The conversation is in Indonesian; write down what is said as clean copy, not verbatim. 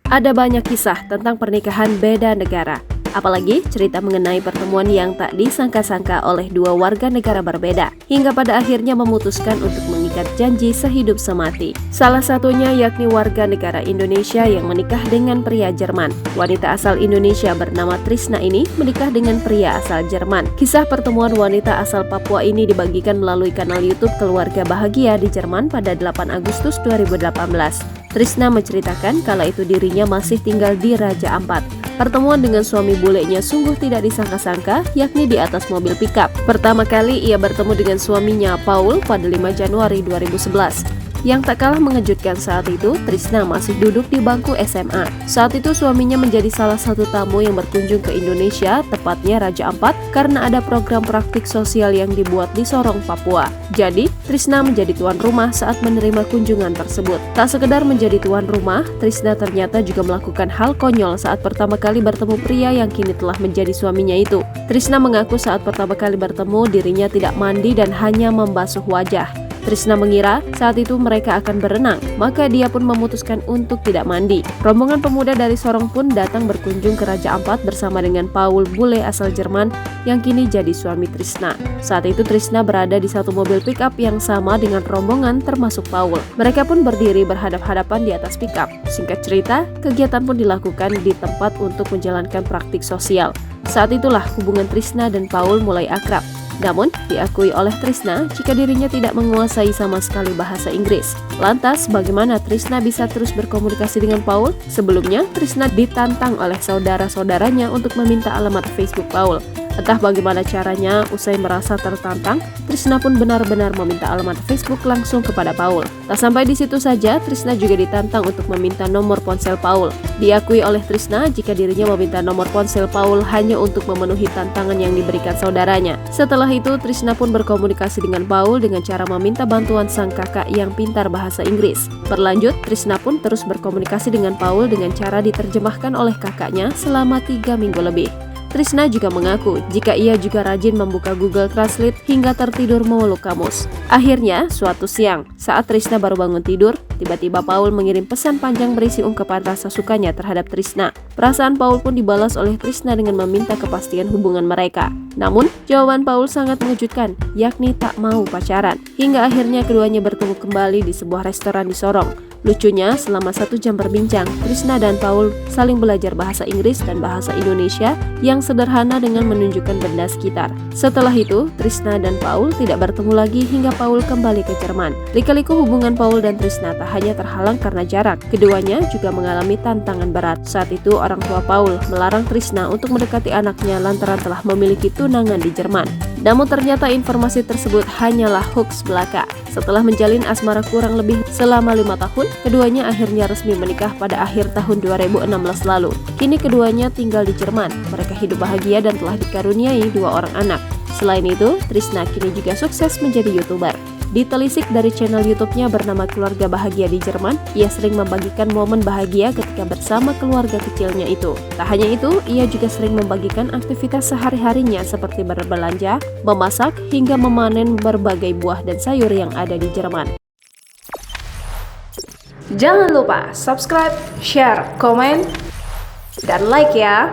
Ada banyak kisah tentang pernikahan beda negara. Apalagi cerita mengenai pertemuan yang tak disangka-sangka oleh dua warga negara berbeda, hingga pada akhirnya memutuskan untuk mengikat janji sehidup semati. Salah satunya yakni warga negara Indonesia yang menikah dengan pria Jerman. Wanita asal Indonesia bernama Trisna ini menikah dengan pria asal Jerman. Kisah pertemuan wanita asal Papua ini dibagikan melalui kanal YouTube Keluarga Bahagia di Jerman pada 8 Agustus 2018. Trisna menceritakan kala itu dirinya masih tinggal di Raja Ampat. Pertemuan dengan suami bulenya sungguh tidak disangka-sangka, yakni di atas mobil pickup. Pertama kali ia bertemu dengan suaminya Paul pada 5 Januari 2011. Yang tak kalah mengejutkan saat itu, Trisna masih duduk di bangku SMA. Saat itu suaminya menjadi salah satu tamu yang berkunjung ke Indonesia, tepatnya Raja Ampat, karena ada program praktik sosial yang dibuat di Sorong, Papua. Jadi, Trisna menjadi tuan rumah saat menerima kunjungan tersebut. Tak sekedar menjadi tuan rumah, Trisna ternyata juga melakukan hal konyol saat pertama kali bertemu pria yang kini telah menjadi suaminya itu. Trisna mengaku saat pertama kali bertemu dirinya tidak mandi dan hanya membasuh wajah. Trisna mengira saat itu mereka akan berenang, maka dia pun memutuskan untuk tidak mandi. Rombongan pemuda dari Sorong pun datang berkunjung ke Raja Ampat bersama dengan Paul bule asal Jerman yang kini jadi suami Trisna. Saat itu Trisna berada di satu mobil pickup yang sama dengan rombongan termasuk Paul. Mereka pun berdiri berhadap-hadapan di atas pickup. Singkat cerita, kegiatan pun dilakukan di tempat untuk menjalankan praktik sosial. Saat itulah hubungan Trisna dan Paul mulai akrab. Namun, diakui oleh Trisna jika dirinya tidak menguasai sama sekali bahasa Inggris. Lantas, bagaimana Trisna bisa terus berkomunikasi dengan Paul? Sebelumnya, Trisna ditantang oleh saudara-saudaranya untuk meminta alamat Facebook Paul. Entah bagaimana caranya, usai merasa tertantang, Trisna pun benar-benar meminta alamat Facebook langsung kepada Paul. Tak sampai di situ saja, Trisna juga ditantang untuk meminta nomor ponsel Paul. Diakui oleh Trisna jika dirinya meminta nomor ponsel Paul hanya untuk memenuhi tantangan yang diberikan saudaranya. Setelah itu, Trisna pun berkomunikasi dengan Paul dengan cara meminta bantuan sang kakak yang pintar bahasa Inggris. Berlanjut, Trisna pun terus berkomunikasi dengan Paul dengan cara diterjemahkan oleh kakaknya selama 3 minggu lebih. Trisna juga mengaku jika ia juga rajin membuka Google Translate hingga tertidur memeluk kamus. Akhirnya, suatu siang, saat Trisna baru bangun tidur, tiba-tiba Paul mengirim pesan panjang berisi ungkapan rasa sukanya terhadap Trisna. Perasaan Paul pun dibalas oleh Trisna dengan meminta kepastian hubungan mereka. Namun, jawaban Paul sangat mengejutkan, yakni tak mau pacaran. Hingga akhirnya keduanya bertemu kembali di sebuah restoran di Sorong. Lucunya, selama 1 jam berbincang, Trisna dan Paul saling belajar bahasa Inggris dan bahasa Indonesia yang sederhana dengan menunjukkan benda sekitar. Setelah itu, Trisna dan Paul tidak bertemu lagi hingga Paul kembali ke Jerman. Lika-liku hubungan Paul dan Trisna tak hanya terhalang karena jarak, keduanya juga mengalami tantangan berat. Saat itu, orang tua Paul melarang Trisna untuk mendekati anaknya lantaran telah memiliki tunangan di Jerman. Namun ternyata informasi tersebut hanyalah hoax belaka. Setelah menjalin asmara kurang lebih selama 5 tahun, keduanya akhirnya resmi menikah pada akhir tahun 2016 lalu. Kini keduanya tinggal di Jerman. Mereka hidup bahagia dan telah dikaruniai 2 orang anak. Selain itu, Trisna kini juga sukses menjadi YouTuber. Ditelisik dari channel YouTube-nya bernama Keluarga Bahagia di Jerman, ia sering membagikan momen bahagia ketika bersama keluarga kecilnya itu. Tak hanya itu, ia juga sering membagikan aktivitas sehari-harinya seperti berbelanja, memasak, hingga memanen berbagai buah dan sayur yang ada di Jerman. Jangan lupa subscribe, share, komen, dan like ya!